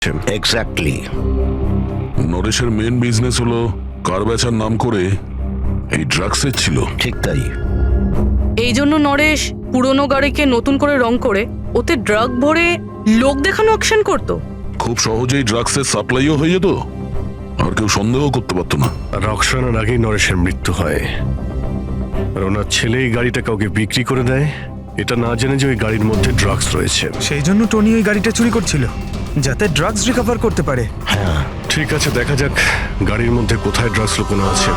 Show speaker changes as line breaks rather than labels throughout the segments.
Exactly.
নরেশের main business হলো কার বেচার নাম করে এই ড্রাগসের ছিল।
ঠিক তাই।
এই জন্য নরেশ পুরনো গাড়িকে নতুন করে রং করে ওতে ড্রাগ ভরে লোক দেখানো অ্যাকশন করতো।
খুব সহজেই ড্রাগসের সাপ্লাইও হয়ে যেত, আর কেউ সন্দেহ করতে পারতো না।
রক্সানার আগেই নরেশের মৃত্যু হয়, আর ওনার ছেলে এই গাড়িটা কাউকে বিক্রি করে দেয়, এটা না জেনে যে ওই গাড়ির মধ্যে ড্রাগস রয়েছে।
সেই জন্য টনি ওই গাড়িটা চুরি করছিল, যাতে ড্রাগস রিকভার করতে পারে।
হ্যাঁ,
ঠিক আছে, দেখা যাক গাড়ির মধ্যে কোথায় ড্রাগস লুকোনো আছে।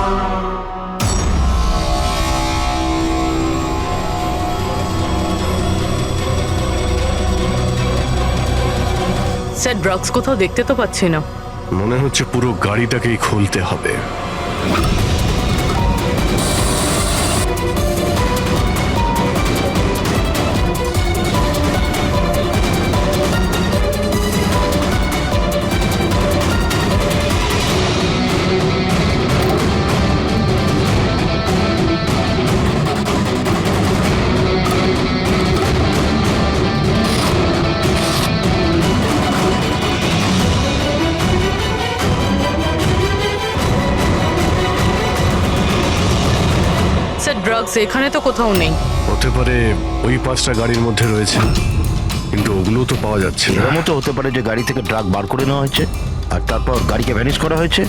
স্যার, ড্রাগস কোথাও দেখতে তো পাচ্ছি না।
মনে হচ্ছে পুরো গাড়িটাকেই খুলতে হবে।
স্যার, ড্রাগস এখানে তো কোথাও নেই।
হতে পারে ওই 5টা গাড়ির মধ্যে রয়েছে, কিন্তু ওগুলো তো পাওয়া যাচ্ছে না।
এর মতো হতে পারে যে গাড়ি থেকে ড্রাগ বার করে নেওয়া হয়েছে আর তারপর গাড়িকে ভ্যানিশ করা হয়েছে।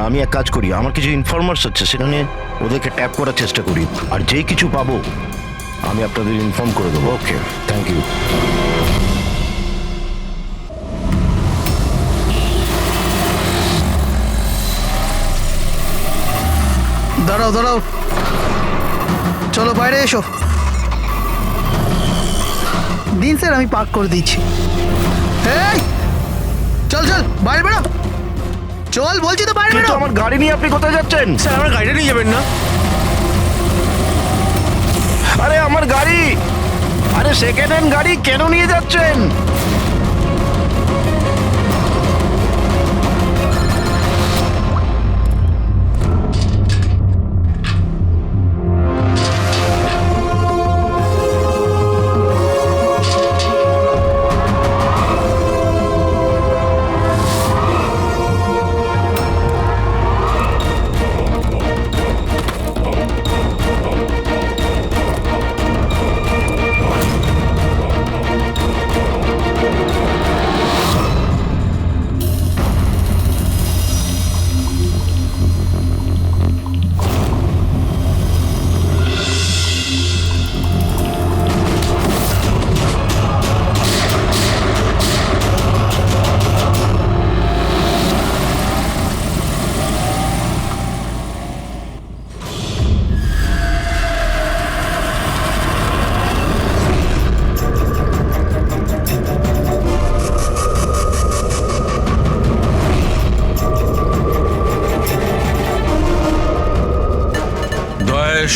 আমি এক কাজ করি, আমার কিছু ইনফরমার্স আছে, সেখানে ওদেরকে ট্যাপ করার চেষ্টা করি, আর যেই কিছু পাবো আমি আপনাদের ইনফর্ম করে দেবো। ওকে, থ্যাংক ইউ।
দাঁড়াও দাঁড়াও, চলো বাইরে এসো। দিন স্যার, আমি পার্ক করে দিচ্ছি। এই চল চল, বাইরে বেরো, চল বলছি তো, বাইরে
কিন্তু
বেরো।
আমার গাড়ি নিয়ে আপনি কোথায় যাচ্ছেন?
স্যার, আমার গাড়িটা নিয়ে যাবেন না?
আরে আমার গাড়ি, আরে সেকেন্ড হ্যান্ড গাড়ি কেন নিয়ে যাচ্ছেন?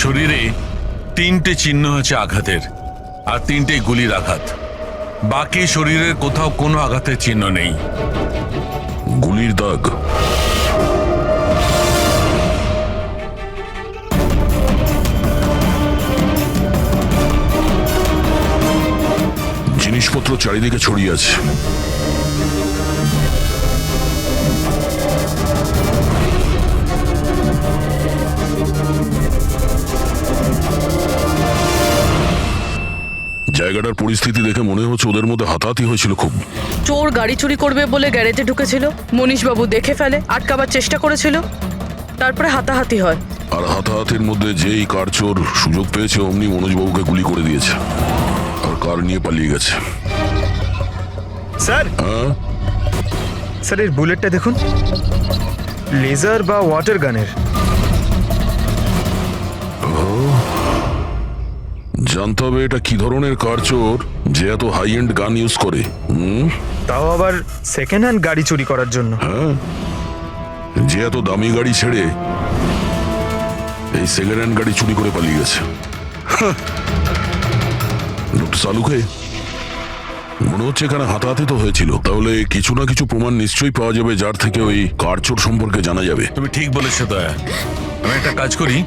শরীরে 3টে চিহ্ন আছে আঘাতের, আর 3টে গুলির আঘাত। বাকি শরীরের কোথাও কোনো আঘাতের চিহ্ন নেই।
গুলির দাগ? জিনিসপত্র চারিদিকে ছড়িয়ে আছে। জায়গাটার পরিস্থিতি দেখে মনে হচ্ছে ওদের মধ্যে হাতাহাতি হয়েছিল খুব।
চোর গাড়ি চুরি করবে বলে গ্যারেজে ঢুকেছিল, মনীশবাবু দেখে ফেলে, আটকাবার চেষ্টা করেছিল, তারপরে হাতাহাতি হয়।
আর হাতাহাতির মধ্যে যেই কার চোর সুযোগ পেয়েছে অমনি মনোজবাবুকে গুলি করে দিয়েছে, আর কার নিয়ে পালিয়ে গেছে।
স্যার,
হ্যাঁ,
স্যার এর বুলেটটা দেখুন, লেজার বা ওয়াটার গানের।
জানতে হবে এটা কি ধরনের কার চোর যে এত হাই এন্ড গান ইউজ করে।
তাও আবার সেকেন্ড হ্যান্ড গাড়ি চুরি করার জন্য।
হ্যাঁ, যে এত দামি গাড়ি ছেড়ে এই সেকেন্ড হ্যান্ড গাড়ি চুরি করে পালিয়ে গেছে। লোকটা চালুকে মনে হচ্ছে এখানে হাতাহাতি তো হয়েছিল, তাহলে কিছু না কিছু প্রমাণ নিশ্চয়ই পাওয়া যাবে যার থেকে ওই কার চোর সম্পর্কে জানা যাবে।
তুমি ঠিক বলেছো দয়া। আমি একটা কাজ করি,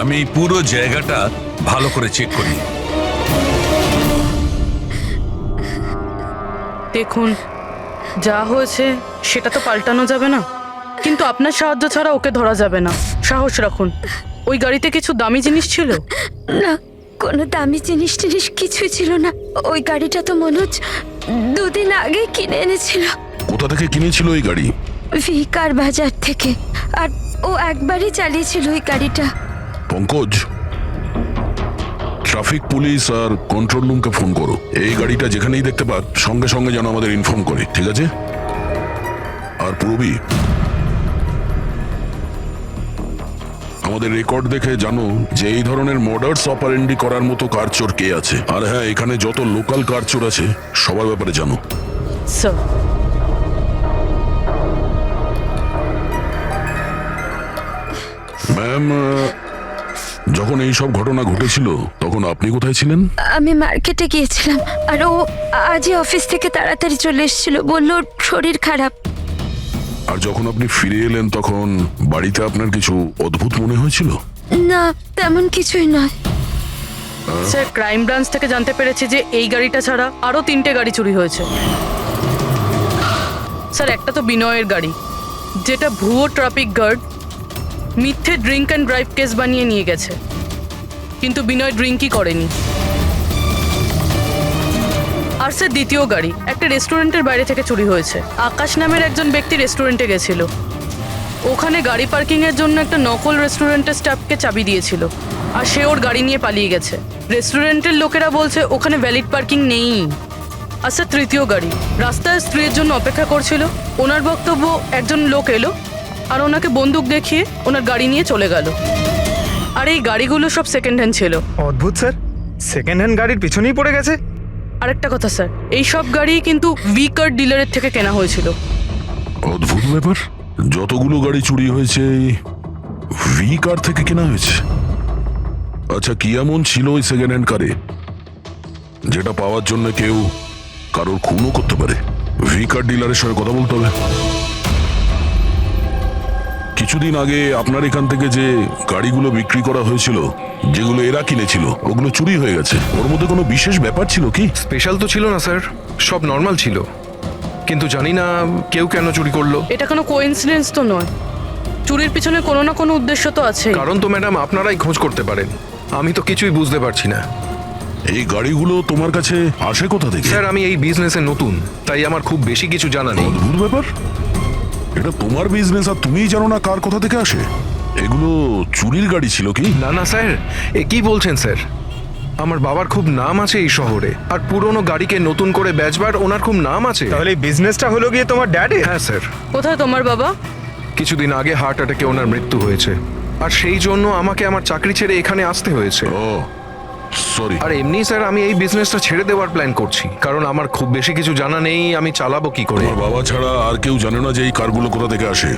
আমি এই পুরো জায়গাটা ভালো করে চেক করি।
দেখুন, যা হয়েছে সেটা তো পাল্টানো যাবে না, কিন্তু আপনার সাহায্য ছাড়া ওকে ধরা যাবে না। সাহস রাখুন। ওই গাড়িতে কিছু দামি জিনিস ছিল?
না, কোনো দামি জিনিস টিনিস কিছুই ছিল না। ওই গাড়িটা তো মনোজ 2 দিন আগে কিনে এনেছিল
কোথা থেকে কিনেছিল এই গাড়ি?
ভিকার বাজার থেকে। আর ও একবারই চালিয়েছিল ওই গাড়িটা।
পঙ্কজ, ট্রাফিক পুলিশ আর কন্ট্রোল রুমকে ফোন করো। এই গাড়িটা যেখানেই দেখতে পাক সঙ্গে সঙ্গে যেন আমাদের ইনফর্ম করে, ঠিক আছে? আর পূরবী, আমাদের রেকর্ড দেখে জানো যে এই ধরনের মর্ডার্স অপারেন্ডি করার মতো কারচোর কে আছে। আর হ্যাঁ, এখানে যত লোকাল কারচোর আছে সবার ব্যাপারে জানো।
স্যার,
ম্যাম, যখন এই সব ঘটনা ঘটেছিল তখন আপনি কোথায় ছিলেন?
আমি মার্কেটে গিয়েছিলাম, আর ও আজই অফিস থেকে তাড়াতাড়ি চলে এসেছিল। বললো ওর শরীর খারাপ।
আর যখন আপনি ফিরে এলেন তখন বাড়িতে আপনার কিছু অদ্ভুত মনে হয়েছিল?
না, তেমন কিছুই নয়।
স্যার, ক্রাইম ব্রাঞ্চ থেকে জানতে পেরেছি যে এই গাড়িটা ছাড়া আরো 3টে গাড়ি চুরি হয়েছে। স্যার, একটা তো বিনয়ের গাড়ি, যেটা ভুয়ো ট্রাফিক গার্ড মিথ্যে ড্রিঙ্ক অ্যান্ড ড্রাইভ কেস বানিয়ে নিয়ে গেছে, কিন্তু বিনয় ড্রিঙ্কই করেনি। আর স্যার, দ্বিতীয় গাড়ি একটা রেস্টুরেন্টের বাইরে থেকে চুরি হয়েছে। আকাশ নামের একজন ব্যক্তি রেস্টুরেন্টে গেছিল, ওখানে গাড়ি পার্কিং এর জন্য একটা নকল রেস্টুরেন্টের স্টাফকে চাবি দিয়েছিল, আর সে ওর গাড়ি নিয়ে পালিয়ে গেছে। রেস্টুরেন্টের লোকেরা বলছে ওখানে ভ্যালিড পার্কিং নেই। আর স্যার, তৃতীয় গাড়ি রাস্তায় স্ত্রীর জন্য অপেক্ষা করছিল। ওনার বক্তব্য একজন লোক এলো আর ওনাকে বন্দুক দেখিয়ে ওনার গাড়ি নিয়ে চলে গেল। আর এই গাড়িগুলো সব সেকেন্ড হ্যান্ড ছিল।
অদ্ভুত স্যার, সেকেন্ড হ্যান্ড গাড়ির পিছনেই পড়ে গেছে।
আরেকটা কথা স্যার, এই সব গাড়ি কিন্তু ভি কার ডিলারের থেকে কেনা হয়েছিল।
অদ্ভুত ব্যাপার, যতগুলো গাড়ি চুরি হয়েছে ভি কার থেকে কেনা হয়েছে। আচ্ছা, কি এমন ছিল ওই সেকেন্ড হ্যান্ড কারে যেটা পাওয়ার জন্য কেউ কারোর খুনও করতে পারে? ভি কার ডিলারের সঙ্গে কথা বলতে হবে। কিছুদিন আগে আপনার এখান থেকে যে গাড়িগুলো বিক্রি করা হয়েছিল, যেগুলো এরা কিনেছিল, ওগুলো চুরি হয়ে গেছে। ওর মধ্যে কোনো বিশেষ ব্যাপার ছিল কি?
স্পেশাল তো ছিল না স্যার, সব নর্মাল ছিল, কিন্তু জানি না কেউ কেন চুরি করলো।
এটা কোনো কোইন্সিডেন্স তো নয়, চুরির পিছনে কোনো না কোনো উদ্দেশ্য তো আছে।
কারণ তো ম্যাডাম আপনারাই খোঁজ করতে পারেন, আমি তো কিছুই বুঝতে পারছি না।
এই গাড়িগুলো তোমার কাছে আসে কোথা থেকে?
স্যার, আমি এই বিজনেসে নতুন, তাই আমার খুব বেশি কিছু জানা নেই।
অদ্ভুত ব্যাপার, এটা তোমার বিজনেস আর তুমিই জানো না কার কোথা থেকে আসে? এগুলো চুরির গাড়ি ছিল কি?
না না স্যার, এ কি বলছেন স্যার? আমার বাবার খুব নাম আছে এই শহরে, আর পুরনো গাড়িকে নতুন করে বেচবার ওনার খুব নাম আছে।
তাহলে এই বিজনেসটা হলো গিয়ে তোমার ড্যাডের?
হ্যাঁ স্যার,
কোথায় তোমার বাবা?
কিছুদিন আগে হার্ট অ্যাটাকে ওনার মৃত্যু হয়েছে, আর সেই জন্য আমাকে আমার চাকরি ছেড়ে এখানে আসতে হয়েছে।
ও সরি।
আর এমনি স্যার, আমি এই বিজনেসটা ছেড়ে দেওয়ার প্ল্যান করছি, কারণ আমার খুব বেশি কিছু জানা নেই, আমি চালাবো কি করে।
তোমার বাবা ছাড়া আর কেউ জানে না যে এই কারগুলো কোথা থেকে আসে?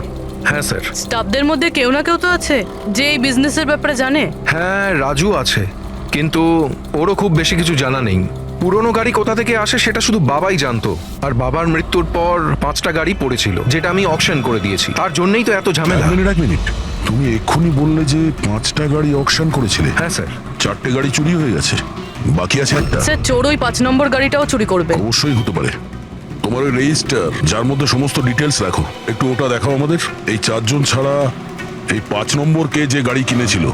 হ্যাঁ স্যার।
স্টাফদের মধ্যে কেউ না কেউ তো আছে যে এই বিজনেসের ব্যাপারে জানে।
হ্যাঁ, রাজু আছে, কিন্তু ওরও খুব বেশি কিছু জানা নেই। পুরনো গাড়ি কোথা থেকে আসে সেটা শুধু বাবাই জানতো, আর বাবার মৃত্যুর পর 5টা গাড়ি পড়েছিল, যেটা আমি অকশন করে দিয়েছি। তার জন্যই তো এত ঝামেলা।
এক মিনিট, তুমি এক্ষুনি বললে যে 5টা গাড়ি অকশন করেছিলে।
হ্যাঁ স্যার।
4টে গাড়ি চুরি হয়ে গেছে, বাকি আছে একটা।
স্যার, চোর ওই 5 নম্বর গাড়িটাও চুরি করবে।
অবশ্যই হতে পারে। তোমার ওই রেজিস্টার যার মধ্যে সমস্ত ডিটেলস রাখো, একটু ওটা দেখাও আমাদের। এই 4 জন ছাড়া এই 5 নম্বর কে যে গাড়ি কিনেছিল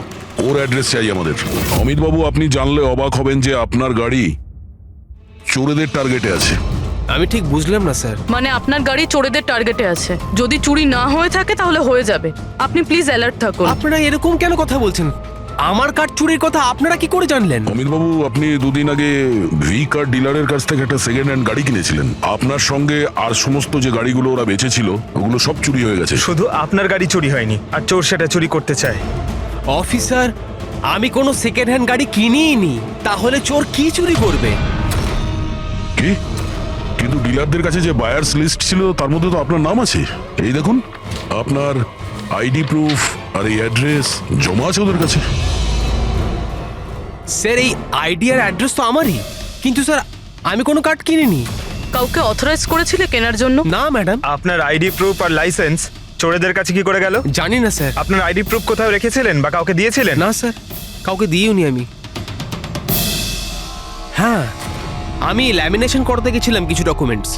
ওর অ্যাড্রেস চাই আমাদের। অমিত বাবু, আপনি জানলে অবাক হবেন যে আপনার গাড়ি চোরেদের টার্গেটে আছে।
আমি ঠিক বুঝলাম না স্যার।
মানে আপনার গাড়ি চোরেদের টার্গেটে আছে। যদি চুরি না হয়ে থাকে তাহলে হয়ে যাবে। আপনি প্লিজ অ্যালার্ট থাকুন।
আপনারা এরকম কেন কথা বলছেন? আমার কার চুরির কথা আপনারা কি করে জানলেন?
অমিত বাবু, আপনি 2 দিন আগে ভি কার ডিলারের কাছ থেকে একটা সেকেন্ড হ্যান্ড গাড়ি কিনেছিলেন। আপনার সঙ্গে আর সমস্ত যে গাড়িগুলো ওরা বেচেছিল ওগুলো সব চুরি হয়ে গেছে।
শুধু আপনার গাড়ি চুরি হয়নি, আর চোর সেটা চুরি করতে চায়।
অফিসার, আমি কোনো সেকেন্ড হ্যান্ড গাড়ি কিনিই নি, তাহলে চোর কি চুরি করবে?
কি? কিন্তু ডিলারদের কাছে যে বায়ার্স লিস্ট ছিল তার মধ্যে তো আপনার নাম আছে। এই দেখুন, আপনার আইডি প্রুফ আর এই অ্যাড্রেস জমা আছে ওদের কাছে।
স্যার, এই আইডি আর অ্যাড্রেস তো আমারই, কিন্তু স্যার আমি কোনো কার্ড কিনিনি।
কাউকে অথরাইজ করেছিলে কেনার জন্য?
না ম্যাডাম।
আপনার আইডি প্রুফ আর লাইসেন্স চোরেদের কাছে কি করে গেল?
জানি না স্যার।
আপনার আইডি প্রুফ কোথাও রেখেছিলেন বা কাউকে দিয়েছিলেন?
না স্যার, কাউকে দিইওনি আমি। হ্যাঁ, আমি ল্যামিনেশন করতে গেছিলাম কিছু ডকুমেন্টস,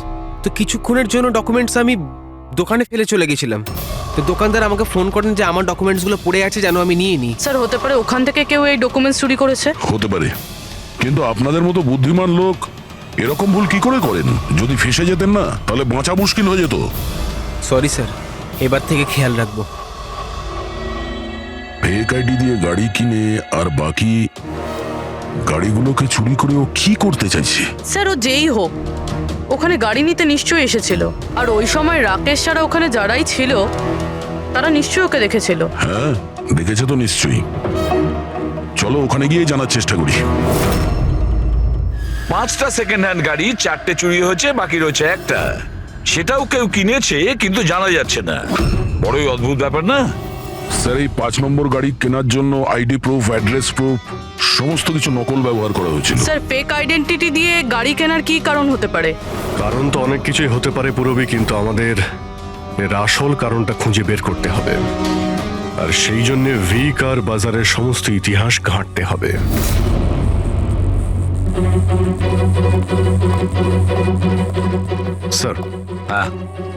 তো কিছুক্ষণের জন্য ডকুমেন্টস আমি দোকানে ফেলে চলে গেছিলাম। তো দোকানদার আমাকে ফোন করেন যে আমার ডকুমেন্টসগুলো পড়ে আছে, যেন আমি নিয়ে নিই।
স্যার হতে পারে ওখান থেকে কেউ এই ডকুমেন্টস চুরি করেছে।
হতে পারে, কিন্তু আপনাদের মতো বুদ্ধিমান লোক এরকম ভুল কি করে করেন? যদি ফেসে যেতেন না, তাহলে বাঁচা মুশকিল হয়ে যেত।
সরি স্যার, এবার থেকে খেয়াল রাখবো।
ফেক আইডি দিয়ে গাড়ি কিনে আর বাকি গাড়িগুলোকে চুরি করে ও কি করতে চাইছে?
স্যার ও যেই হোক, ওখানে গাড়ি নিতে নিশ্চয়ই এসেছিল। আর ওই সময় রাকেশ ছাড়া ওখানে যারাই ছিল তারা নিশ্চয়ই ওকে দেখেছিল।
হ্যাঁ, দেখেছে তো নিশ্চয়ই। চলো ওখানে গিয়ে জানার চেষ্টা করি।
5টা সেকেন্ড হ্যান্ড গাড়ি, 4টে চুরি হয়েছে, বাকি রয়েছে একটা। সেটাও কেউ কিনেছে কিন্তু জানা যাচ্ছে না। বড়ই অদ্ভুত ব্যাপার না?
স্যার, এই 5 নম্বর গাড়ি কেনার জন্য আইডি প্রুফ, অ্যাড্রেস প্রুফ সমস্ত কিছু নকল ব্যবহার করা হয়েছিল।
স্যার ফেক আইডেন্টিটি দিয়ে গাড়ি কেনার কি কারণ হতে পারে?
কারণ তো অনেক কিছুই হতে পারে পুরবী, কিন্তু আমাদের এর আসল কারণটা খুঁজে বের করতে হবে। আর সেই জন্য ভি কার বাজারের সমস্ত ইতিহাস ঘাঁটতে হবে। স্যার,
হ্যাঁ,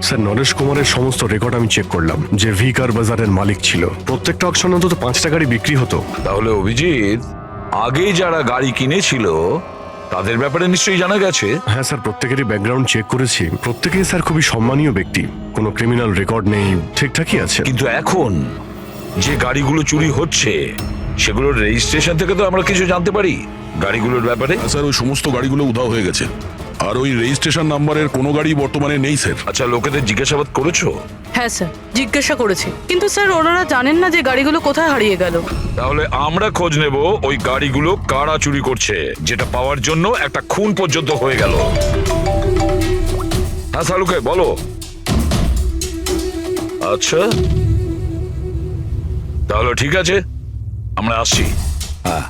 স্যার নরেশ কুমারের সমস্ত রেকর্ড আমি চেক করলাম, যে ভি কার বাজারের মালিক ছিল। প্রত্যেকটা অকশনে অন্তত 5টা গাড়ি বিক্রি হতো।
তাহলে অভিজিৎ, আগে যারা গাড়ি কিনেছিল তাদের ব্যাপারে নিশ্চয়ই জানা গেছে।
হ্যাঁ স্যার, প্রত্যেকেরই ব্যাকগ্রাউন্ড চেক করেছি। প্রত্যেকেই স্যার খুবই সম্মানীয় ব্যক্তি, কোনো ক্রিমিনাল রেকর্ড নেই, ঠিকঠাকই আছে।
কিন্তু এখন যে গাড়িগুলো চুরি হচ্ছে সেগুলোর রেজিস্ট্রেশন থেকে তো আমরা কিছু জানতে পারি গাড়িগুলোর ব্যাপারে।
স্যার, ওই সমস্ত গাড়িগুলো উধাও হয়ে গেছে, আর ওই রেজিস্ট্রেশন নাম্বারের কোনো গাড়ি বর্তমানে নেই স্যার।
আচ্ছা, লোকেদের জিজ্ঞাসাবাদ করেছো?
হ্যাঁ স্যার, জিজ্ঞাসা করেছি, কিন্তু স্যার ওনারা জানেন না যে গাড়িগুলো কোথায় হারিয়ে গেল।
তাহলে আমরা খোঁজ নেব ওই গাড়িগুলো কারা চুরি করছে, যেটা পাওয়ার জন্য একটা খুন পর্যন্ত হয়ে গেল। হ্যাঁ সালুকে বলো। আচ্ছা তাহলে ঠিক আছে, আমরা আসছি। হ্যাঁ,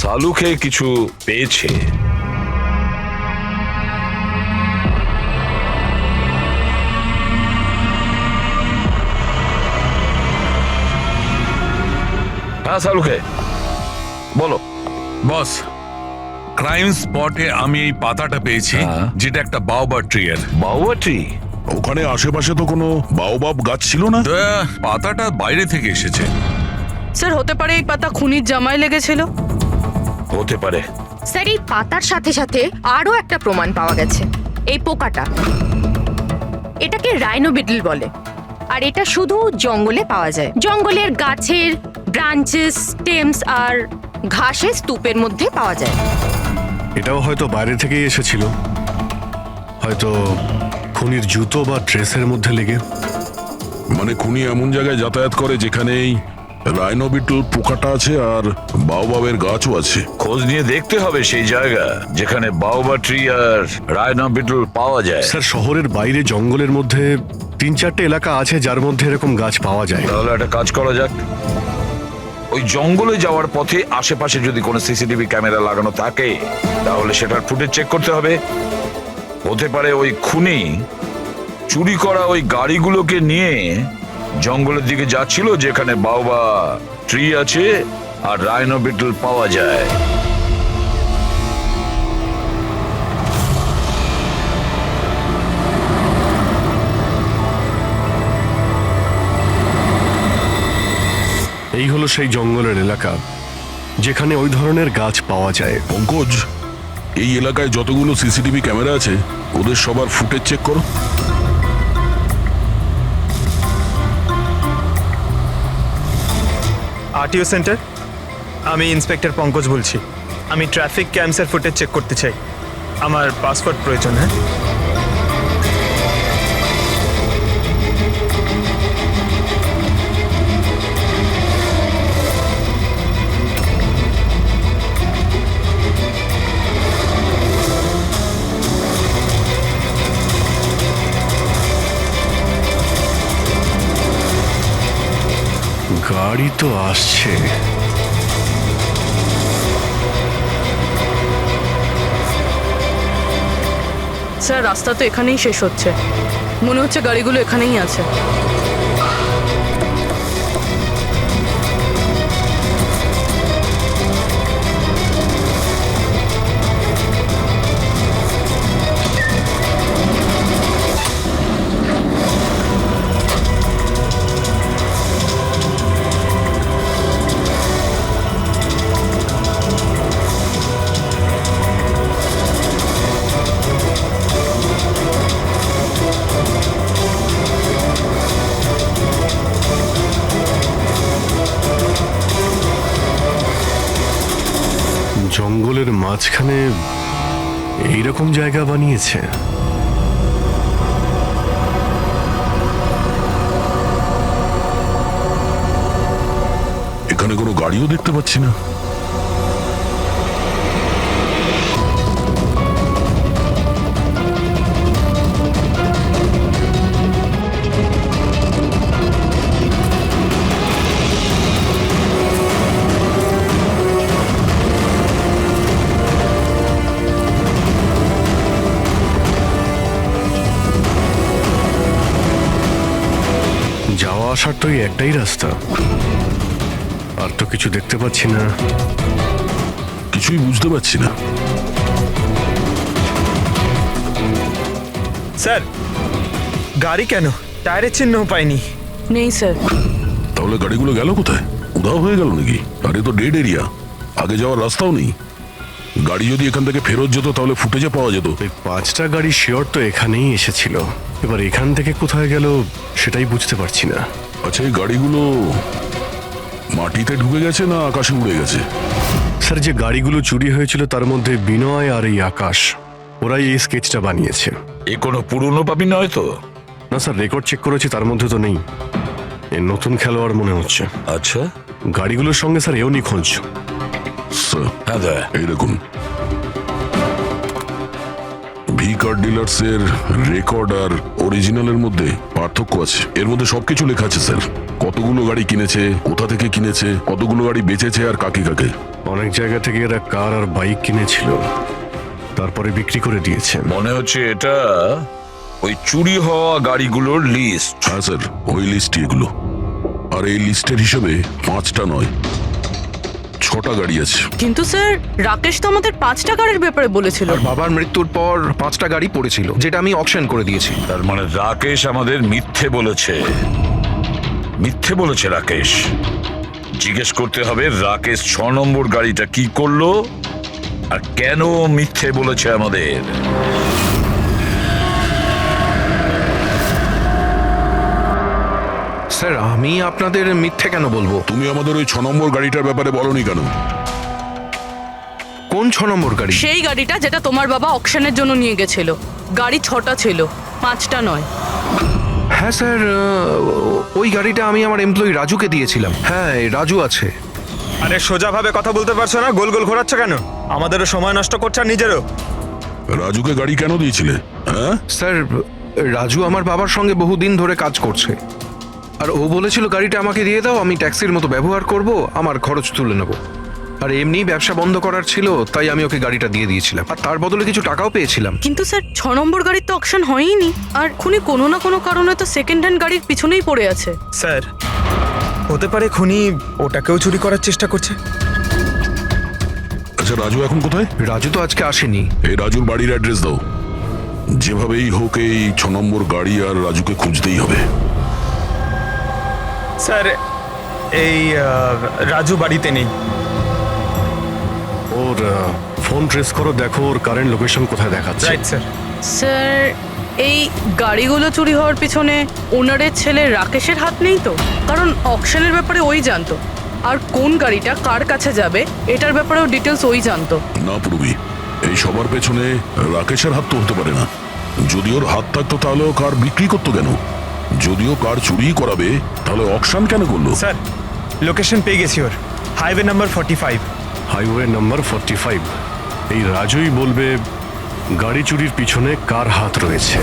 সালুকে কিছু পেয়েছে। হ্যাঁ সালুকে বলো।
বস, ক্রাইম স্পটে আমি এই পাতাটা পেয়েছি,
হ্যাঁ।
যেটা একটা বাওবা ট্রি এর।
বাউয়া ট্রি?
ওখানে আশেপাশে তো কোনো বাওবাব গাছ ছিল না।
পাতাটা বাইরে থেকে এসেছে।
স্যার হতে পারে এই পাতা খুনির জামায় লেগেছিল।
হতে পারে।
স্যার এই পাতার সাথে সাথে আরো একটা প্রমাণ পাওয়া গেছে, এই পোকাটা। এটাকে রাইনো বিটল বলে, আর এটা শুধু জঙ্গলে পাওয়া যায়। জঙ্গলের গাছের ব্রাঞ্চেস, স্টেমস আর ঘাসের স্তূপের মধ্যে পাওয়া যায়।
এটাও হয়তো বাইরে থেকেই এসেছিল, হয়তো খুনির জুতো বা ড্রেসের মধ্যে লেগে।
মানে খুনি এমন জায়গায় যাতায়াত করে যেখানেই রাইনো বিটল পোকাটা আছে আর বাওবাবের গাছও আছে।
খোঁজ নিয়ে দেখতে হবে সেই জায়গা যেখানে বাউবা ট্রি আর রাইনো বিটল পাওয়া যায়।
স্যার শহরের বাইরে জঙ্গলের মধ্যে 3-4টে এলাকা আছে যার মধ্যে এরকম গাছ পাওয়া যায়।
তাহলে একটা কাজ করা যাক, ওই জঙ্গলে যাওয়ার পথে আশেপাশে যদি কোনো সিসিটিভি ক্যামেরা লাগানো থাকে তাহলে সেটার ফুটেজ চেক করতে হবে। হতে পারে ওই খুনি চুরি করা ওই গাড়িগুলোকে নিয়ে জঙ্গলের দিকে যাচ্ছিল যেখানে বাউবা ট্রি আছে আর রাইনো বিটল পাওয়া যায়।
এই হলো সেই জঙ্গলের এলাকা যেখানে ওই ধরনের গাছ পাওয়া যায়।
পঙ্কজ, এই এলাকায় যতগুলো সিসিটিভি ক্যামেরা আছে ওদের সবার ফুটেজ চেক করো।
আরটিও সেন্টার, আমি ইন্সপেক্টর পঙ্কজ বলছি। আমি ট্রাফিক ক্যামসের ফুটেজ চেক করতে চাই। আমার পাসপোর্ট প্রয়োজন। হ্যাঁ,
গাড়ি তো আসছে।
স্যার রাস্তা তো এখানেই শেষ হচ্ছে, মনে হচ্ছে গাড়িগুলো এখানেই আছে।
মাঝখানে এইরকম জায়গা বানিয়েছে?
এখানে কোনো গাড়িও দেখতে পাচ্ছি না।
যাওয়া আসার তো এই একটাই রাস্তা, আর তো কিছু দেখতে পাচ্ছি না।
কিছুই বুঝতে পারছি না।
স্যার, গাড়ি কেন? টায়ারের চিহ্ন পাইনি।
নেই স্যার।
তাহলে গাড়িগুলো গেল কোথায়? উধাও হয়ে গেল নাকি? আরে তো ডেড এরিয়া, আগে যাওয়ার রাস্তাও নেই। গাড়ি যদি এখান থেকে ফেরত যেত তাহলে ফুটেজে পাওয়া যেত।
ওই 5টা গাড়ি শিওর তো এখানেই এসেছিল, এবার এখান থেকে কোথায় গেল সেটাই বুঝতে পারছি না।
আচ্ছা, এই গাড়িগুলো মাটিতে ঢুকে গেছে না আকাশে উড়ে গেছে?
স্যার, যে গাড়িগুলো চুরি হয়েছিল তার মধ্যে বিনয় আর এই আকাশ, ওরাই এই স্কেচটা বানিয়েছে।
এ কোনো পুরনো পাপি নয় তো?
না স্যার, রেকর্ড চেক করেছি, তার মধ্যে তো নেই। এ নতুন খেলোয়াড় মনে হচ্ছে।
আচ্ছা,
গাড়িগুলোর সঙ্গে স্যার এও নিখোঁজ।
স্যার,
হ্যাঁ দা,
এই দেখুন, ভি কার ডিলার্স এর রেকর্ড আর অরিজিনালের মধ্যে পার্থক্য আছে। এর মধ্যে সবকিছু লেখা আছে স্যার, কতগুলো গাড়ি কিনেছে, কোথা থেকে কিনেছে, কতগুলো গাড়ি বেচেছে আর কাকে কাকে।
অনেক জায়গা থেকে এরা কার আর বাইক কিনেছিল, তারপরে বিক্রি করে দিয়েছে।
মনে হচ্ছে এটা ওই চুরি হওয়া গাড়িগুলোর লিস্ট।
হ্যাঁ স্যার, ওই লিস্টই এগুলো। আর এই লিস্টের হিসেবে 5টা নয়, 6টা গাড়ি আছে।
কিন্তু স্যার, রাকেশ তো আমাদের 5টা গাড়ির ব্যাপারে বলেছিল।
আর বাবার মৃত্যুর পর 5টা গাড়ি পড়েছিল, যেটা আমি অকশন করে দিয়েছি।
তার মানে রাকেশ আমাদের মিথ্যে বলেছে। মিথ্যে বলেছে রাকেশ। জিজ্ঞেস করতে হবে রাকেশ 6 নম্বর গাড়িটা কি করলো আর কেন মিথ্যে বলেছে আমাদের।
স্যার, আমি আপনাদের মিথ্যে কেন বলবো?
তুমি আমাদের ওই 6 নম্বর গাড়িটার ব্যাপারে বলনি কেন?
কোন 6 নম্বর গাড়ি?
সেই গাড়িটা যেটা তোমার বাবা অকশনের জন্য নিয়ে গেছিল। গাড়ি 6টা ছিল, 5টা নয়।
হ্যাঁ স্যার, ওই গাড়িটা আমি আমার এমপ্লয়ি রাজুকে দিয়েছিলাম। হ্যাঁ, এই রাজু আছে।
আরে সোজাভাবে কথা বলতে পারছো না, গোল গোল ঘোরাচ্ছ কেন? আমাদেরও সময় নষ্ট করছো আর নিজেরও।
রাজুকে গাড়ি কেন দিয়েছিলে? হ্যাঁ
স্যার, রাজু আমার বাবার সঙ্গে বহুদিন ধরে কাজ করছে, আর ও বলেছিল গাড়িটা আমাকে দিয়ে দাও, আমি ট্যাক্সির মতো ব্যবহার করব, আমার খরচ তুলে নেব। আর এমনি ব্যবসা বন্ধ করার ছিল, তাই আমি ওকে গাড়িটা দিয়ে দিয়েছিলাম, আর তার বদলে কিছু টাকাও পেয়েছিলাম।
কিন্তু স্যার, 6 নম্বর গাড়ির তো অকশন হয়নি, আর খুনি কোনো না কোনো কারণে তো সেকেন্ড হ্যান্ড গাড়ির পিছনেই পড়ে আছে।
স্যার, হতে পারে খুনি ওটাকেও চুরি করার চেষ্টা করছে।
আচ্ছা, রাজু এখন কোথায়?
রাজু তো আজকে আসেনি।
এই রাজুর বাড়ির অ্যাড্রেস দাও। যেভাবেই হোক এই 6 নম্বর গাড়ি আর রাজুকে খুঁজতেই হবে।
স্যার, এই রাজু বাড়িতে নেই।
ওর ফোন ট্রেস করো, দেখো ওর কারেন্ট লোকেশন কোথায় দেখাচ্ছে।
Right sir.
স্যার, এই গাড়িগুলো চুরি হওয়ার পিছনে ওনারের ছেলে রাকেশের হাত নেই তো? কারণ অকশনের ব্যাপারে ওই জানতো, আর কোন গাড়িটা কার কাছে যাবে এটার ব্যাপারেও ডিটেলস ওই জানতো।
না পূর্বী, এই সবার পেছনে রাকেশের হাত তো হতে পারে না। যদি ওর হাত থাকতো তাহলে ও কার বিক্রি করতো কেন? যদিও কার চুরি করাবে তাহলে অকশন কেন করলো?
স্যার, লোকেশন পেয়ে গেছি ওর। Highway number 45।
Highway number 45। এই রাজুই বলবে গাড়ি চুরির পিছনে কার হাত রয়েছে।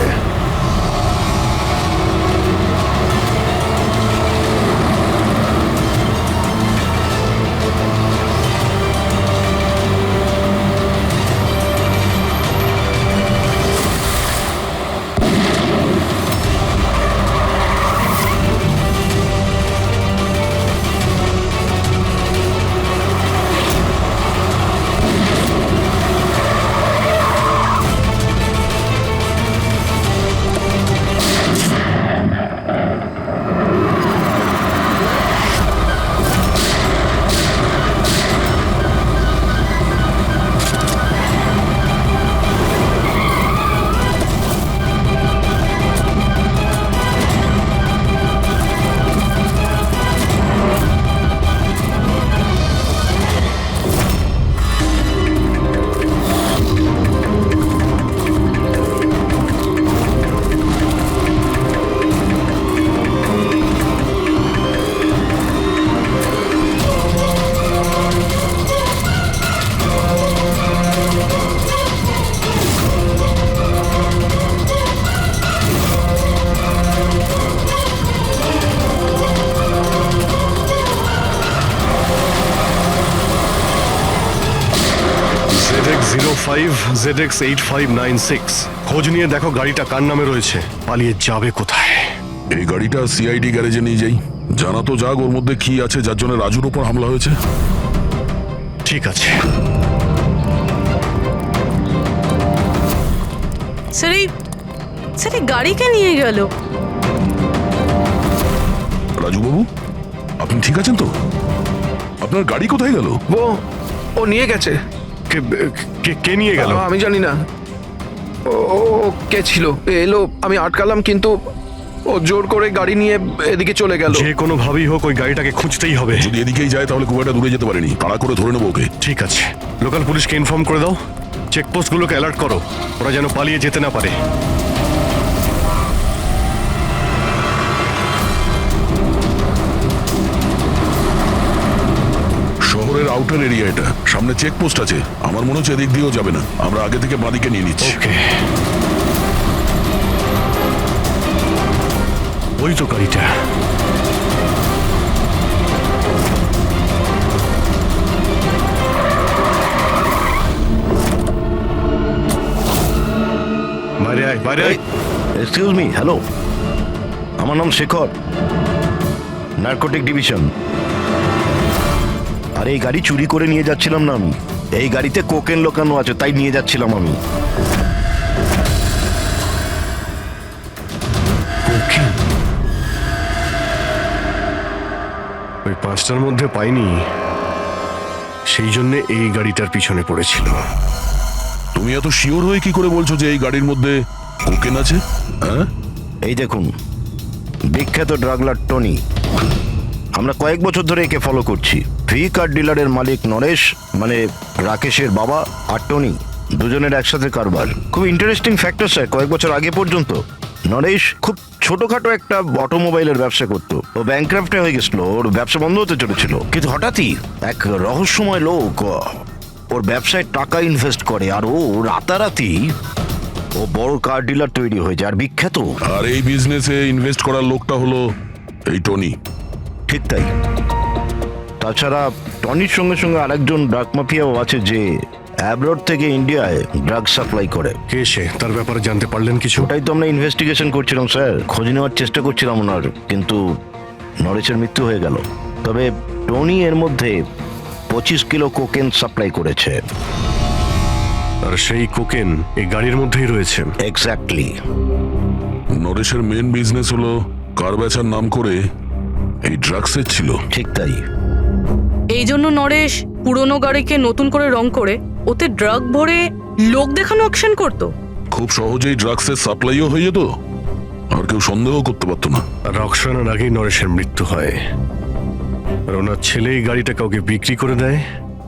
ZX8596 খোঁজ নিয়ে দেখো গাড়িটা কার নামে রয়েছে, পালিয়ে যাবে কোথায়।
এই গাড়িটা সিআইডি গ্যারেজে নিয়ে যাই, জানা তো যাক ওর মধ্যে কি আছে যার জন্য রাজুর উপর হামলা হয়েছে।
ঠিক আছে।
স্যার এই গাড়িকে নিয়ে গেল।
রাজুবাবু, আপনি ঠিক আছেন তো? আপনার গাড়ি কোথায় গেল?
ও নিয়ে গেছে।
কে নিয়ে গেল?
আমি জানি না। ও কে ছিল, এলো, আমি আটকালাম, কিন্তু ও জোর করে গাড়ি নিয়ে এদিকে চলে গেল।
যে কোনো ভাবেই হোক ওই গাড়িটাকে খুঁজতেই হবে।
যদি এদিকেই যায় তাহলে খুব একটা দূরে যেতে পারেনি, তাড়া করে ধরে নেবো ওকে।
ঠিক আছে, লোকাল পুলিশকে ইনফর্ম করে দাও, চেকপোস্টগুলোকে অ্যালার্ট করো, ওরা যেন পালিয়ে যেতে না পারে।
শহরের আউটার এরিয়া এটা, সামনে চেকপোস্ট আছে, আমার মনে হচ্ছে এদিক দিয়েও যাবে না, আমরা আগে থেকে বাঁদিকে নিয়ে নিচ্ছি।
ওকে, ওই তো গাড়িটা। বাইরে আয়, বাইরে আয়।
এক্সকিউজ মি, হ্যালো, আমার নাম শেখর, নার্কোটিক ডিভিশন। আর এই গাড়ি চুরি করে নিয়ে যাচ্ছিলাম না আমি, এই গাড়িতে কোকেন লোকানো আছে তাই নিয়ে যাচ্ছিলাম আমি।
ওই পাঁচটার মধ্যে পাইনি, সেই জন্য এই গাড়িটার পিছনে পড়েছিল।
তুমি এত শিওর হয়ে কি করে বলছো যে এই গাড়ির মধ্যে কোকেন আছে? হ্যাঁ,
এই দেখুন, বিখ্যাত ড্রাগলার টনি, আমরা কয়েক বছর ধরে একে ফলো করছি। ভি কার ডিলারের মালিক নরেশ, মানে রাকেশের বাবা, আর টনি দুজনের একসাথে কারবার। খুব ইন্টারেস্টিং ফ্যাক্টর স্যার, কয়েক বছর আগে পর্যন্ত নরেশ খুব ছোটখাটো একটা অটোমোবাইলের ব্যবসা করতো। ও ব্যাংক্রাফ্টে হয়ে গেছিল, ওর ব্যবসা বন্ধ হতে চলেছিল, কিন্তু হঠাৎই এক রহস্যময় লোক ওর ব্যবসায় টাকা ইনভেস্ট করে, আর ও রাতারাতি ও বড় কার ডিলার তৈরি হয়ে যায় আর বিখ্যাত।
আর এই বিজনেসে ইনভেস্ট করার লোকটা হলো এই টনি।
ঠিক তাই। তাছাড়া টনির সঙ্গে সঙ্গে আরেকজন ড্রাগ মাফিয়াও আছে যে অ্যাব্রড থেকে ইন্ডিয়ায় ড্রাগ সাপ্লাই করে।
কে সে, তার ব্যাপারে জানতে পারলেন কিছু?
ওটাই তো আমরা ইনভেস্টিগেশন করছিলাম স্যার, খোঁজ নেওয়ার চেষ্টা করছিলাম ওনার, কিন্তু নরেশের মৃত্যু হয়ে গেল। তবে টনি এর মধ্যে 25 কিলো কোকেন সাপ্লাই করেছে।
আর সেই কোকেন এই গাড়ির মধ্যেই রয়েছে।
এক্স্যাক্টলি।
নরেশের মেন বিজনেস হলো কার বেচার নাম করে এই ড্রাগসের ছিল।
ঠিক তাই।
এই জন্য নরেশ পুরনো গাড়িকে নতুন করে রং করে ওতে ড্রাগ ভরে লোক দেখানো অ্যাকশন করতো।
খুব সহজেই ড্রাগসের সাপ্লাইও হয়ে যেত, আর কেউ সন্দেহ করতে পারতো না।
আর রক্সানার আগেই নরেশের মৃত্যু হয়, আর ওনার ছেলে এই গাড়িটা কাউকে বিক্রি করে দেয়,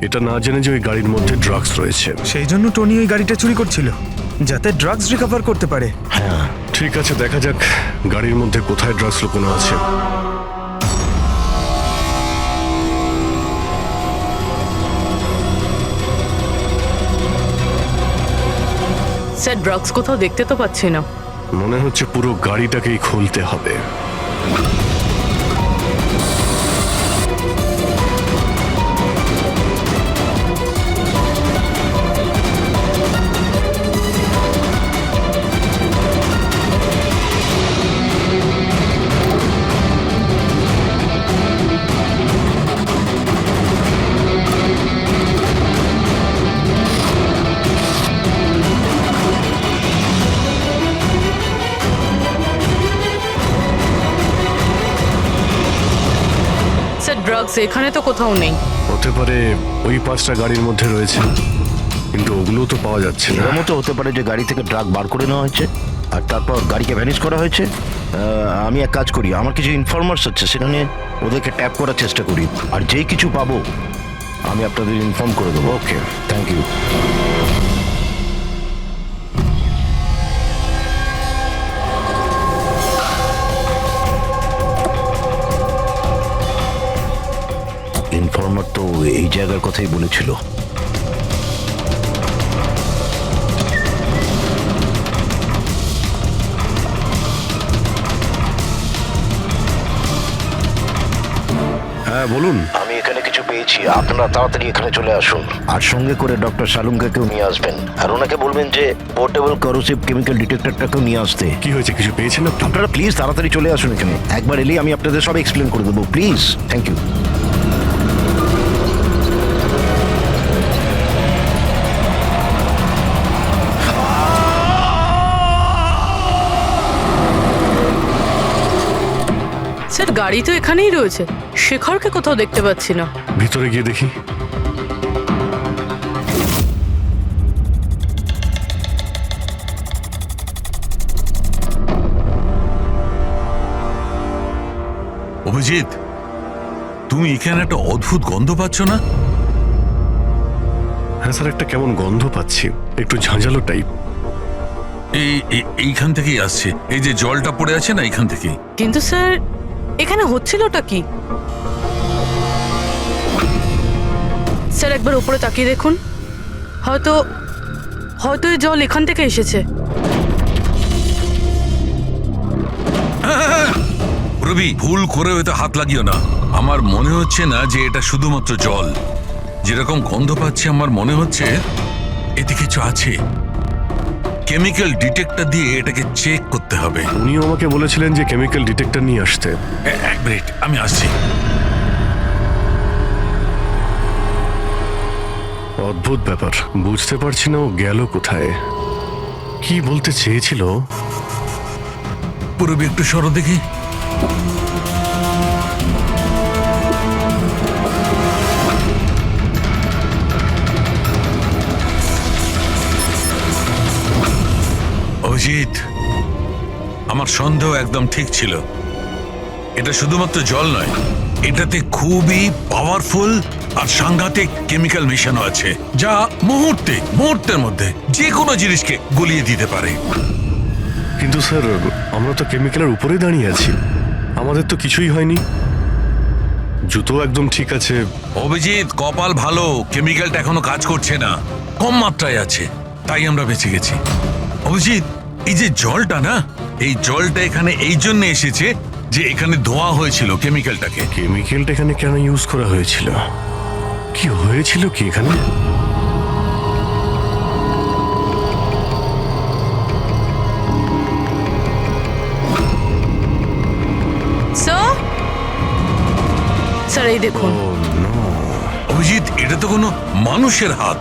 এটা না জেনে যে ওই গাড়ির মধ্যে ড্রাগস রয়েছে।
সেই জন্য টনি ওই গাড়িটা চুরি করছিল, যাতে ড্রাগস রিকভার করতে পারে।
হ্যাঁ,
ঠিক আছে, দেখা যাক গাড়ির মধ্যে কোথায় ড্রাগস লুকোনো আছে।
স্যার ড্রাগস কোথাও দেখতে তো পাচ্ছি না।
মনে হচ্ছে পুরো গাড়িটাকেই খুলতে হবে।
ড্রাগস এখানে তো কোথাও নেই।
হতে পারে ওই পাঁচটা গাড়ির মধ্যে রয়েছে, কিন্তু ওগুলো তো পাওয়া যাচ্ছে না।
এর মতো হতে পারে যে গাড়ি থেকে ড্রাগ বার করে নেওয়া হয়েছে আর তারপর গাড়িকে ভ্যানিশ করা হয়েছে। আমি এক কাজ করি, আমার কিছু ইনফরমার্স আছে, সেখানে ওদেরকে ট্যাপ করার চেষ্টা করি, আর যেই কিছু পাবো আমি আপনাদের ইনফর্ম করে দেবো। ওকে, থ্যাংক ইউ। ইনফর্মার তো এই জায়গার কথাই বলেছিল।
হ্যাঁ বলুন।
আমি এখানে কিছু পেয়েছি, আপনারা তাড়াতাড়ি এখানে চলে আসুন আর সঙ্গে করে ডক্টর শালুঙ্কাকেও নিয়ে আসবেন আর ওনাকে বলবেন যে পোর্টেবল করোসিভ কেমিক্যাল ডিটেক্টরটাকেও নিয়ে আসতে।
কি হয়েছে, কিছু পেয়েছেন আপনি?
আপনারা প্লিজ তাড়াতাড়ি চলে আসুন এখানে, একবার এলেই আমি আপনাদের সব এক্সপ্লেন করে দেবো, প্লিজ। Thank you.
স্যার গাড়ি তো এখানেই রয়েছে, শেখরকে কোথাও দেখতে পাচ্ছি না।
ভিতরে গিয়ে দেখি।
অভিজিৎ, তুমি এখানে একটা অদ্ভুত গন্ধ পাচ্ছ না?
হ্যাঁ স্যার, একটা কেমন গন্ধ পাচ্ছি, একটু ঝাঁঝালো টাইপ।
এইখান থেকেই আসছে, এই যে জলটা পড়ে আছে না, এইখান থেকেই।
কিন্তু স্যার এখানে হচ্ছিলটা কি? স্যার একবার উপরে তাকিয়ে দেখুন, হয়তো হয়তো এই জল এখান থেকে এসেছে।
রবি, ভুল করে হয়তো হাত লাগিও না। আমার মনে হচ্ছে না যে এটা শুধুমাত্র জল। যেরকম গন্ধ পাচ্ছি আমার মনে হচ্ছে এতে কিছু আছে। কেমিক্যাল ডিটেক্টর দিয়ে এটাকে চেক করতে হবে।
উনিও আমাকে বলেছিলেন যে কেমিক্যাল ডিটেক্টর নিয়ে আসতে।
এক মিনিট, আমি আসছি।
অদ্ভুত ব্যাপার, বুঝতে পারছি না ও গেল কোথায়, কি বলতে চেয়েছিল।
পুরবি একটু সরো দেখি। অজিত, আমার সন্দেহ একদম ঠিক ছিল। এটা শুধুমাত্র জল নয়, এটাতে খুবই পাওয়ারফুল আর সাংঘাতিক কেমিক্যাল মেশানো আছে, যা মুহূর্তের মধ্যে যে কোনো জিনিসকে গলিয়ে দিতে পারে।
কিন্তু স্যার, আমরা তো কেমিক্যালের উপরে দাঁড়িয়ে আছি, আমাদের তো কিছুই হয়নি, জুতো একদম ঠিক আছে।
অভিজিৎ, কপাল ভালো, কেমিক্যালটা এখনো কাজ করছে না, কম মাত্রায় আছে, তাই আমরা বেঁচে গেছি। অভিজিৎ, এই যে জলটা না, এই জলটা এখানে এই জন্য এসেছে যে এখানে ধোয়া হয়েছিল কেমিক্যালটাকে।
কেমিক্যালটা এখানে কেন ইউজ করা হয়েছিল, কি হয়েছিল কি এখানে?
স্যার এই দেখুন।
অভিজিৎ, এটা তো কোনো মানুষের হাত।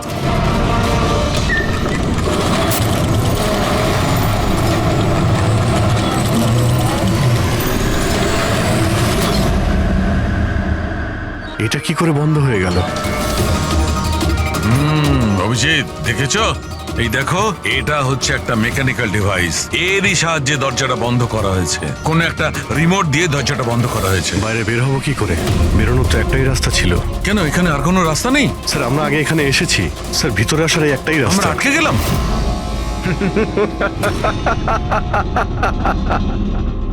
এটা কি করে বন্ধ হয়ে গেল?
অভিজিৎ, দেখেছ? এই দেখো, এটা হচ্ছে একটা মেকানিক্যাল ডিভাইস, এরই সাহায্যে দরজাটা বন্ধ করা হয়েছে। কোন একটা রিমোট দিয়ে দরজাটা বন্ধ করা হয়েছে।
বাইরে বের হবো কি করে? বেরোনোর তো একটাই রাস্তা ছিল।
কেন, এখানে আর কোনো রাস্তা নেই?
স্যার, আমরা আগে এখানে এসেছি, স্যার ভিতরে আসার এই একটাই
আমরা
রাস্তা।
আটকে গেলাম।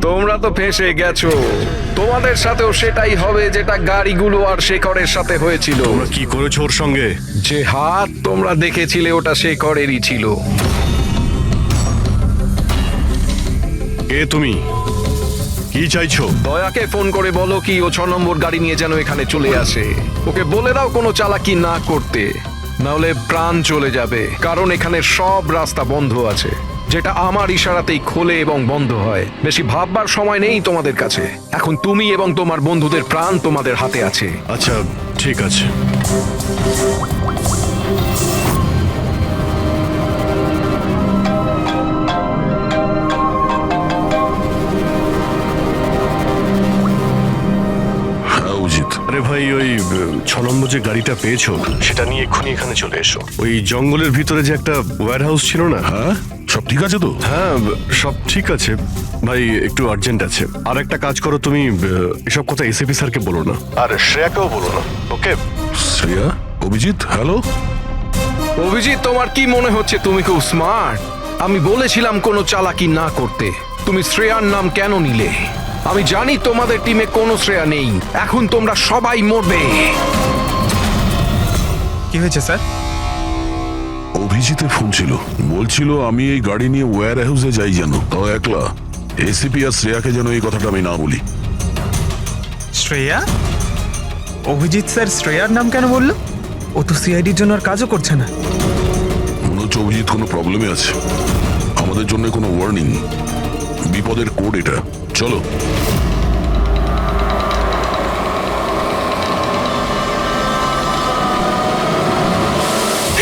তোমরা তো ফেঁসে গেছো, তোমাদের সাথেও সেটাই হবে যেটা গাড়িগুলো আর শেখরের সাথে হয়েছিল।
তোমরা কি করেছো ওর সঙ্গে?
যে হাত তোমরা দেখেছিলে ওটা শেখরেরই ছিল।
কে তুমি? কি চাইছো?
দয়াকে ফোন করে বলো কি ও 6 নম্বর গাড়ি নিয়ে যেন এখানে চলে আসে। ওকে বলে দাও কোনো চালাকি না করতে, নাহলে প্রাণ চলে যাবে। কারণ এখানে সব রাস্তা বন্ধ আছে, যেটা আমার ইশারাতেই খোলে এবং বন্ধ হয়। বেশি ভাববার সময় নেই তোমাদের কাছে। এখন তুমি এবং তোমার বন্ধুদের প্রাণ তোমাদের হাতে আছে।
আচ্ছা ঠিক আছে। আরে ভাই, ওই 6 নম্বর যে গাড়িটা পেয়েছো সেটা নিয়ে এক্ষুনি এখানে চলে এসো। ওই জঙ্গলের ভিতরে যে একটা ওয়্যার হাউস ছিল না?
হ্যাঁ, সব ঠিক আছে তো?
হ্যাঁ, সব ঠিক আছে ভাই, একটু আর্জেন্ট আছে। আর একটা কাজ করো, তুমি এসব কথা এসিপি স্যারকে বলো না, আর শ্রেয়াকেও বলো না, ওকে?
শ্রেয়া? অভিজিৎ, হ্যালো।
অভিজিৎ, তোমার কি মনে হচ্ছে তুমি খুব স্মার্ট? আমি বলেছিলাম কোনো চালাকি না করতে। তুমি শ্রেয়ার নাম কেন নিলে? আমি জানি তোমাদের টিমে কোনো শ্রেয়া নেই। এখন তোমরা সবাই মরবে।
কি হয়েছে স্যার?
অভিজিতের ফোন ছিল, বলছিল আমি এই গাড়ি নিয়ে ওয়্যার হাউসে যাই, যেন তাও একলা। এসিপি আর শ্রেয়াকে যেন এই কথাটা আমি না বলি।
শ্রেয়া? অভিজিৎ স্যার শ্রেয়ার নাম কেন বললো? ও তো সিআইডির জন্য আর কাজও করছে না।
মনে হচ্ছে অভিজিৎ কোনো প্রবলেমে আছে। আমাদের জন্য কোনো ওয়ার্নিং, বিপদের কোড এটা। চলো।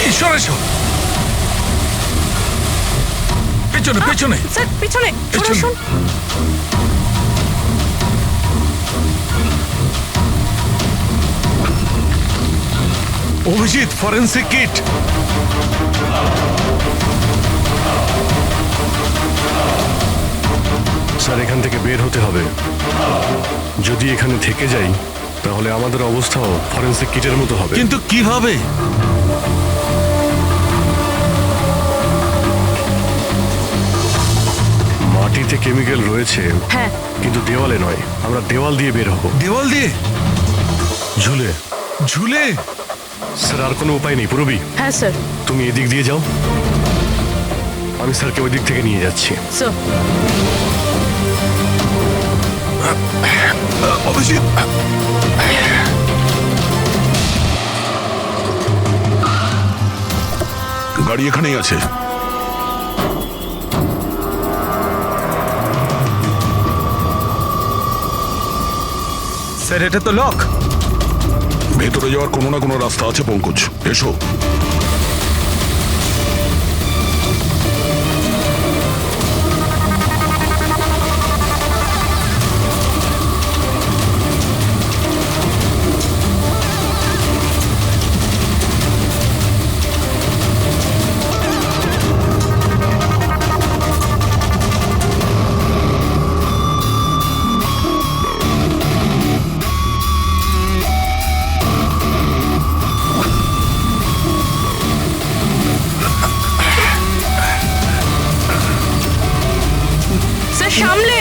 এই সরে সর। পেছনে পেছনে।
স্যার পিছনে সরে
পেছনে।
আসুন।
Abhijit, forensic kit.
স্যার এখান থেকে বের হতে হবে। যদি এখানে থেকে যাই তাহলে আমাদের অবস্থাও ফরেন্সিক কিটের মতো হবে।
কিন্তু কিভাবে?
মাটিতে কেমিক্যাল রয়েছে,
হ্যাঁ
কিন্তু দেওয়ালে নয়। আমরা দেওয়াল দিয়ে বের হব।
দেওয়াল দিয়ে?
ঝুলে।
ঝুলে?
স্যার আর কোনো উপায় নেই পুরবি।
হ্যাঁ স্যার।
তুমি এদিক দিয়ে যাও, আমি স্যারকে ওই দিক থেকে নিয়ে যাচ্ছি।
স্যার
অভিজিৎ,
গাড়ি এখানেই আছে।
স্যার এটা তো লক।
ভেতরে যাওয়ার কোনো না কোনো রাস্তা আছে পঙ্কজ, এসো।
স্যার সামলে।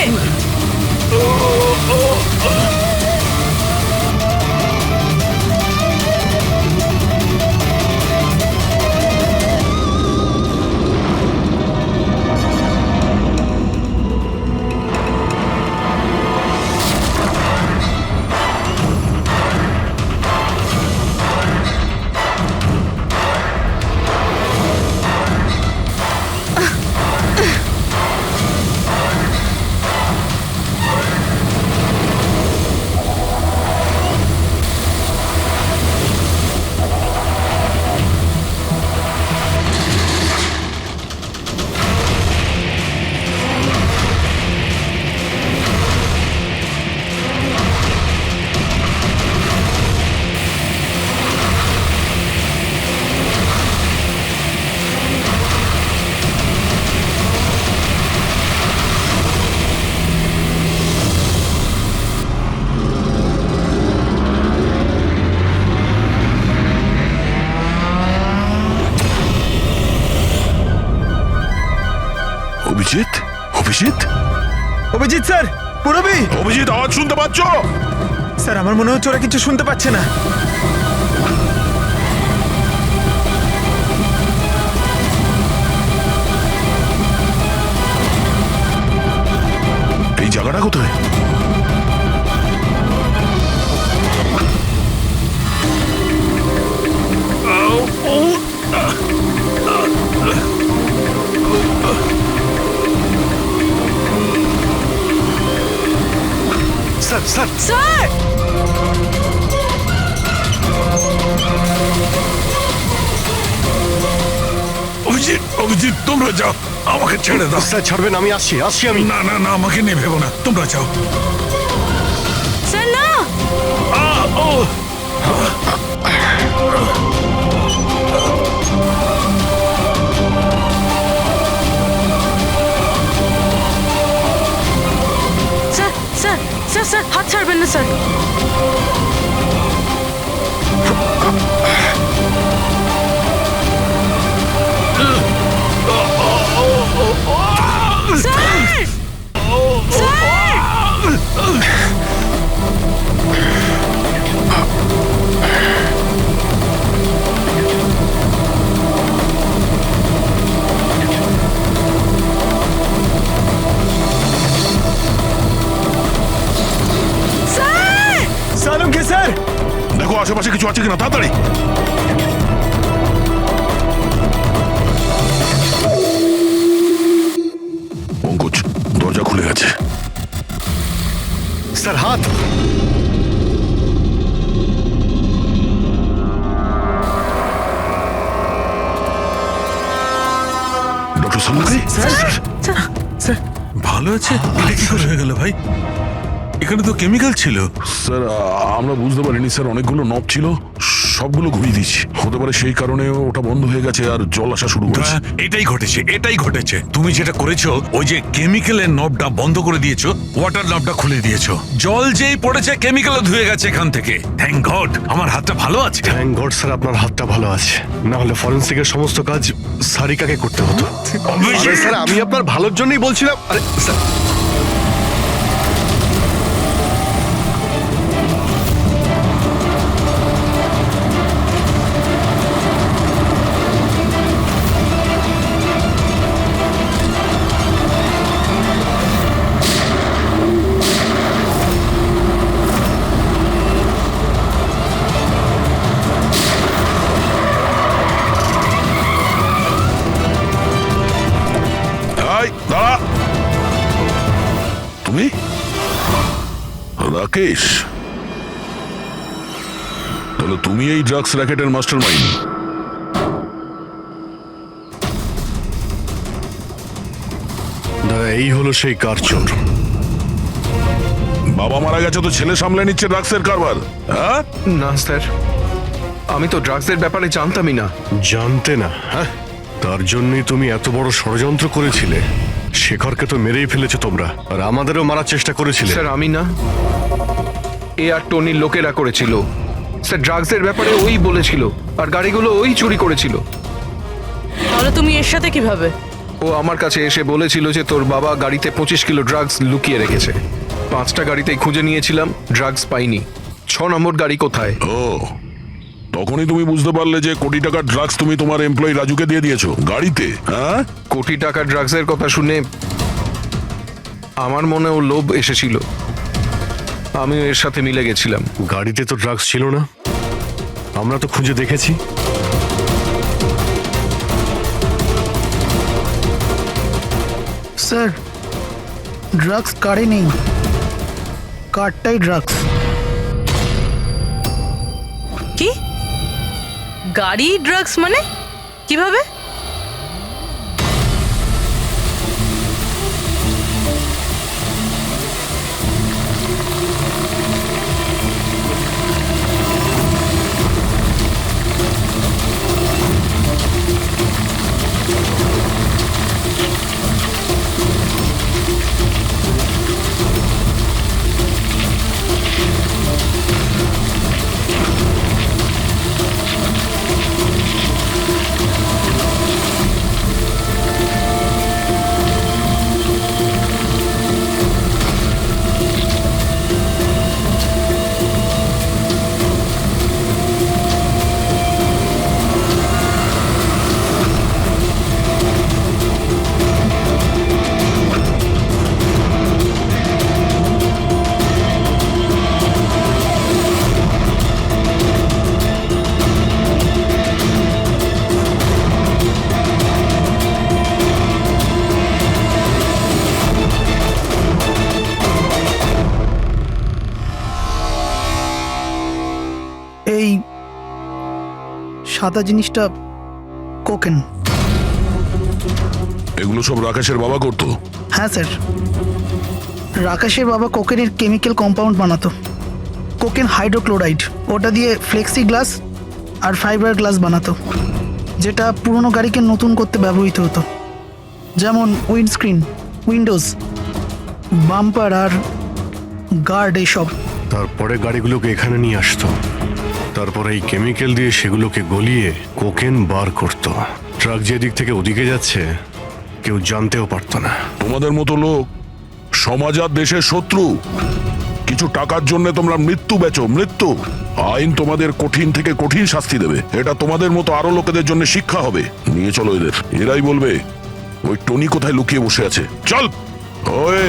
অভিজিৎ, অভিজিৎ,
অভিজিৎ স্যার, পুরবি।
অভিজিৎ, আওয়াজ শুনতে পাচ্ছ?
স্যার আমার মনে হচ্ছে ওরা কিছু শুনতে পাচ্ছে না।
এই জায়গাটা কোথায়?
Sir sir
sir
Abhijit, Abhijit তোমরা যাও, আমাকে ছেড়ে দাও।
স্যার ছাড়বেন, আমি আসছি আমি।
না না না, আমাকে নিয়ে ভেবো না, তোমরা যাও।
স্যার না। স্যার স্যার স্যার স্যার হাত ছাড়বেন না স্যার। স্যার স্যার
সালুম কে স্যার?
আশেপাশে কিছু আছে কিনা, তাড়াতাড়ি। পঙ্কজ, দরজা খুলে গেছে।
স্যার, হাত।
ডক্টর সামুদ্রি,
ভালো আছে? এটা কি করে হয়ে গেল ভাই? এখানে তো কেমিক্যাল ছিল।
স্যার আমরা বুঝতে পারিনি স্যার, অনেকগুলো নব ছিল, সবগুলো ঘুরিয়ে দিচ্ছি। হতে পারে সেই কারণে ওটা বন্ধ হয়ে গেছে আর জল আসা শুরু করেছে।
এটাই ঘটেছে। তুমি যেটা করেছো, ওই যে কেমিক্যালের নবটা বন্ধ করে দিয়েছো, ওয়াটার নবটা খুলে দিয়েছো। জল যেই পড়েছে কেমিক্যালও ধুয়ে গেছে এখান থেকে। থ্যাংক গড আমার হাতটা ভালো আছে।
থ্যাংক গড স্যার, আপনার হাতটা ভালো আছে, না হলে ফরেন্সিকের সমস্ত কাজ সারিকাকে করতে হতো। আরে স্যার, আমি আপনার ভালোর জন্যই বলছিলাম। আরে স্যার,
এই, দাঁড়া। তুমি রাকেশ? তাহলে তুমি এই ড্রাগস র্যাকেটের মাস্টার মাইন্ড।
দাদা, এই হলো সেই কারচোর।
বাবা মারা গেছে তো ছেলে সামলে নিচ্ছে ড্রাগসের কারবার, হ্যাঁ?
না স্যার, আমি তো ড্রাগসের ব্যাপারে জানতামই না।
জানতে না? হ্যাঁ, তার জন্যই তুমি এত বড় ষড়যন্ত্র করেছিলে। শেখরকে তো মেরেই ফেলেছো তোমরা, আর আমাদেরও মারার চেষ্টা করেছিলে।
স্যার আমি না, এ আর টনির লোকেরা করেছিল। স্যার ড্রাগসের ব্যাপারে ওই বলেছিল, আর গাড়িগুলো ওই চুরি করেছিল।
তাহলে তুমি এর সাথে কিভাবে?
ও আমার কাছে এসে বলেছিল যে তোর বাবা গাড়িতে 25 কিলো ড্রাগস লুকিয়ে রেখেছে। 5টা গাড়িতেই খুঁজে নিয়েছিলাম, ড্রাগস পাইনি। 6 নম্বর গাড়ি কোথায়?
ও, তখনই তুমি বুঝতে পারলে যে কোটি টাকার ড্রাগস তুমি তোমার এমপ্লয়ি রাজুকে দিয়ে দিয়েছো গাড়িতে, হ্যাঁ?
কোটি টাকার ড্রাগসের কথা শুনে আমার মনেও লোভ এসেছিল, আমিও এর সাথে মিলে গেছিলাম।
গাড়িতে তো ড্রাগস ছিল না, আমরা তো খুঁজে দেখেছি।
স্যার, ড্রাগস কারে নেই, কারটাই ড্রাগস।
কি? গাড়ি ড্রাগস মানে কিভাবে?
এই সাদা জিনিসটা কোকেন।
এগুলো সব রাকেশের বাবা করতো?
হ্যাঁ স্যার, রাকেশের বাবা কোকেনের কেমিক্যাল কম্পাউন্ড বানাতো। কোকেন হাইড্রোক্লোরাইড, ওটা দিয়ে ফ্লেক্সি গ্লাস আর ফাইবার গ্লাস বানাতো, যেটা পুরনো গাড়িকে নতুন করতে ব্যবহৃত হতো। যেমন উইন্ডস্ক্রিন, উইন্ডোজ, বাম্পার আর গার্ড, এইসব।
তারপরে গাড়িগুলোকে এখানে নিয়ে আসতো, তারপরে এই কেমিক্যাল দিয়ে সেগুলোকে গলিয়ে কোকেন বার করতো। ট্রাক যেদিক থেকে ওদিকে যাচ্ছে কেউ জানতেও পারতো না।
তোমাদের মতো লোক সমাজ আর দেশের শত্রু। কিছু টাকার জন্য তোমরা মৃত্যু বেচো, মৃত্যু। আইন তোমাদের কঠিন থেকে কঠিন শাস্তি দেবে। এটা তোমাদের মতো আরো লোকেদের জন্য শিক্ষা হবে। নিয়ে চলো এদের, এরাই বলবে ওই টনি কোথায় লুকিয়ে বসে আছে। চল ওই